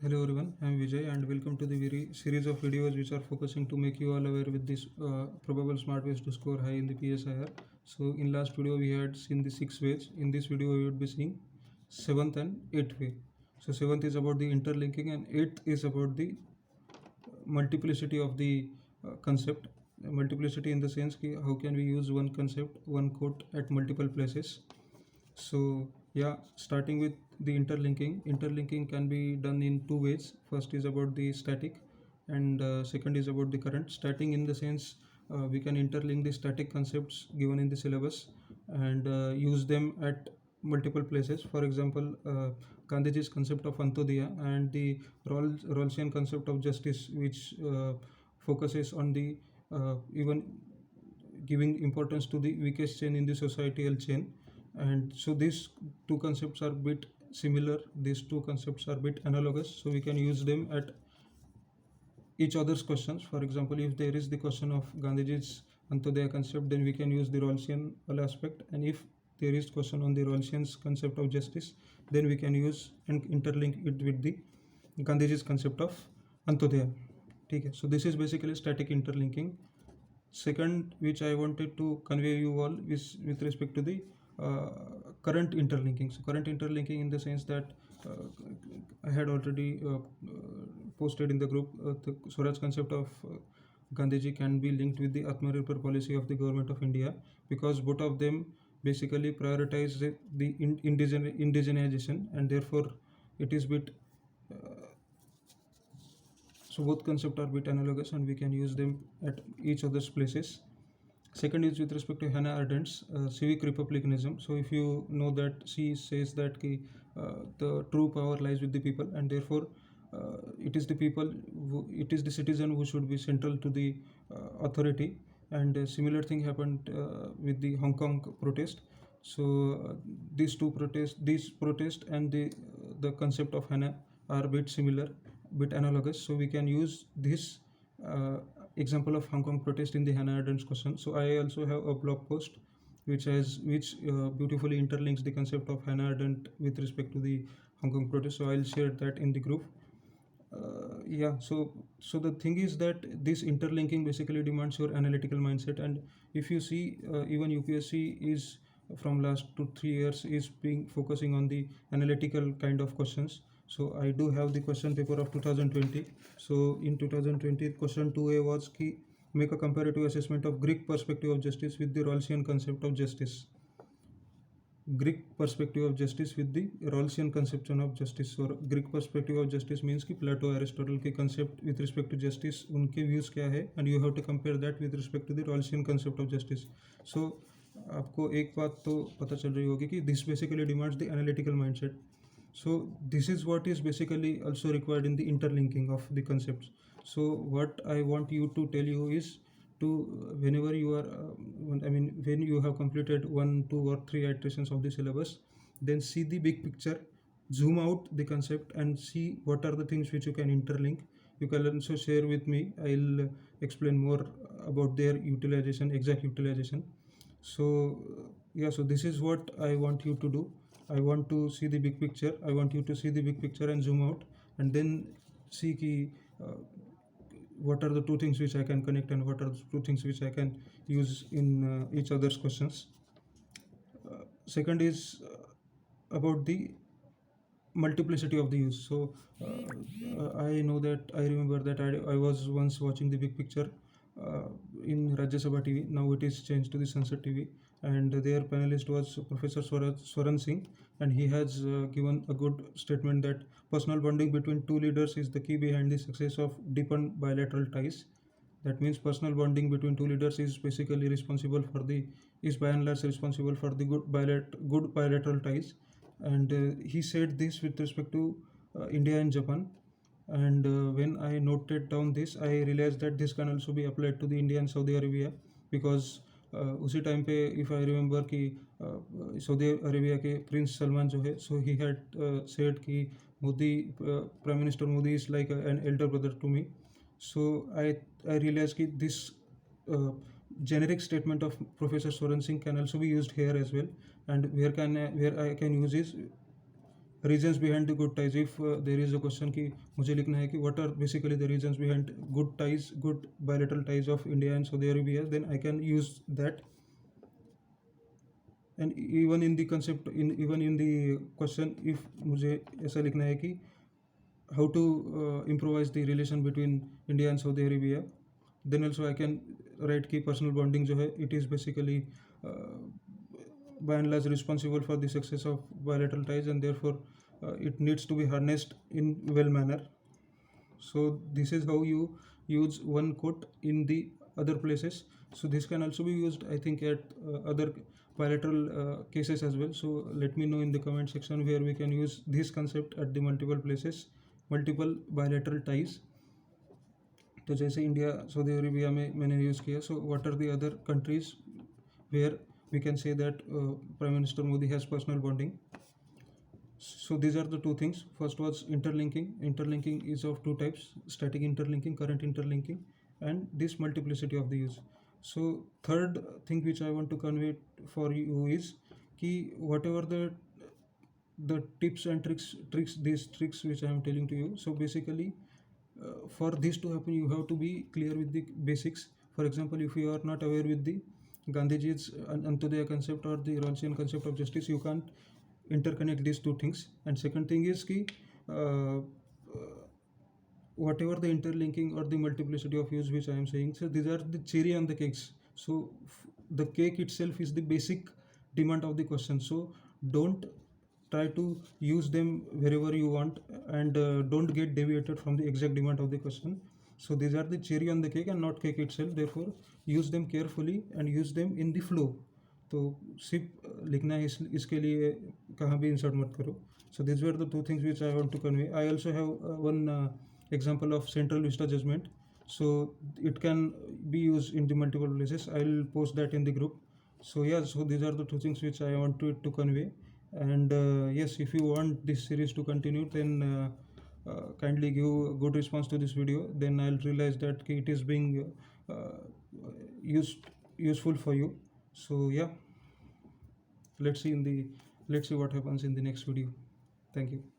Hello everyone, I am Vijay and welcome to the very series of videos which are focusing to make you all aware with this probable smart ways to score high in the PSIR. So in last video we had seen the 6 ways. In this video we would be seeing 7th and 8th way. So 7th is about the interlinking and 8th is about the multiplicity of the concept. Multiplicity in the sense ki how can we use one concept, one quote at multiple places. So yeah, starting with the interlinking. Interlinking can be done in 2 ways. First is about the static and second is about the current. Static in the sense we can interlink the static concepts given in the syllabus and use them at multiple places. For example, Gandhiji's concept of Antodaya and the Rawlsian concept of justice, which focuses on the even giving importance to the weakest chain in the societal chain. And so these two concepts are bit similar, these two concepts are bit analogous, so we can use them at each other's questions. For example, if there is the question of Gandhiji's Antodaya concept, then we can use the Rawlsian aspect, and if there is question on the Rawlsian's concept of justice, then we can use and interlink it with the Gandhiji's concept of Antodaya. Okay, so this is basically static interlinking. Second, which I wanted to convey you all, is with respect to the uh, current interlinking. So current interlinking in the sense that uh, I had already posted in the group, the Swaraj concept of Gandhiji can be linked with the Atmanirbhar policy of the government of India, because both of them basically prioritize the indigenization, and therefore it is bit so both concepts are bit analogous and we can use them at each other's places. Second is with respect to Hannah Arendt's civic republicanism. So if you know that she says that the true power lies with the people, and therefore it is the people, it is the citizen who should be central to the authority. And a similar thing happened with the Hong Kong protest. So these protest and the concept of Hannah are a bit similar, bit analogous. So we can use this uh, example of Hong Kong protest in the Hannah Arendt's question. So I also have a blog post which beautifully interlinks the concept of Hannah Arendt with respect to the Hong Kong protest. So I'll share that in the group. Yeah, so the thing is that this interlinking basically demands your analytical mindset, and if you see, even UPSC is from last 2 3 years is being focusing on the analytical kind of questions. So I do have the question paper of 2020. So in 2020, question 2A was key, make a comparative assessment of Greek perspective of justice with the Rawlsian concept of justice. Greek perspective of justice with the Rawlsian conception of justice. So Greek perspective of justice means कि Plato, Aristotle के concept with respect to justice उनके views क्या है, and you have to compare that with respect to the Rawlsian concept of justice. So आपको एक बात तो पता चल रही होगी कि this basically demands the analytical mindset. So this is what is basically also required in the interlinking of the concepts. So what I want you to tell you is to whenever you are when you have completed 1 2 or 3 iterations of the syllabus, then see the big picture, zoom out the concept and see what are the things which you can interlink. You can also share with me, I'll explain more about their utilization, exact utilization. So yeah, so this is what I want you to do. I want to see the big picture, I want you to see the big picture and zoom out, and then see ki uh, what are the two things which I can connect and what are the two things which I can use in each other's questions. Second is about the multiplicity of the use. So I know that I remember that I was once watching the big picture in Rajya Sabha TV. Now it is changed to the Sunset TV, and their panelist was Professor Swaran Singh, and he has given a good statement that personal bonding between two leaders is the key behind the success of deepened bilateral ties. That means personal bonding between two leaders is basically responsible for the is by and large responsible for the good bilateral ties. And he said this with respect to India and Japan. And when I noted down this, I realized that this can also be applied to the India and Saudi Arabia, because उसी time पे if I remember कि Saudi Arabia के prince Salman जो है, so he had said कि Modi, prime minister Modi is like an elder brother to me. So I realized that this generic statement of Professor Swaran Singh can also be used here as well. And where I can use is reasons behind the good ties. If there is a question कि मुझे लिखना है कि what are basically the reasons behind good ties, good bilateral ties of India and Saudi Arabia, then I can use that. And even in the concept, even in the question, if मुझे ऐसा लिखना है कि how to improvise the relation between India and Saudi Arabia, then also I can write कि personal bonding जो है it is basically by and large responsible for the success of bilateral ties, and therefore it needs to be harnessed in well manner. So this is how you use one quote in the other places. So this can also be used, I think, at other bilateral cases as well. So let me know in the comment section where we can use this concept at the multiple places, multiple bilateral ties. तो जैसे India Saudi Arabia में मैंने use किया, so what are the other countries where we can say that prime minister Modi has personal bonding. So these are the two things. First was interlinking. Interlinking is of two types: static interlinking, current interlinking, and this multiplicity of the use. So third thing which I want to convey for you is कि whatever the tips and tricks these tricks which I am telling to you. So basically for this to happen you have to be clear with the basics. For example, if you are not aware with the Gandhiji's Antyodaya concept or the Rawlsian concept of justice, you can't interconnect these two things. And second thing is ki whatever the interlinking or the multiplicity of use which I am saying, so these are the cherry on the cakes. So the cake itself is the basic demand of the question. So don't try to use them wherever you want, and don't get deviated from the exact demand of the question. So these are the cherry on the cake and not cake itself. Therefore use them carefully and use them in the flow. तो सिर्फ लिखना है इसके लिए कहाँ भी insert मत करो. So these were the two things which I want to convey. I also have one example of central vista judgment. So it can be used in the multiple places. I'll post that in the group. So yeah, so these are the two things which I want to convey. And yes, if you want this series to continue, then kindly give a good response to this video. Then I'll realize that it is being useful for you. So yeah, let's see what happens in the next video. Thank you.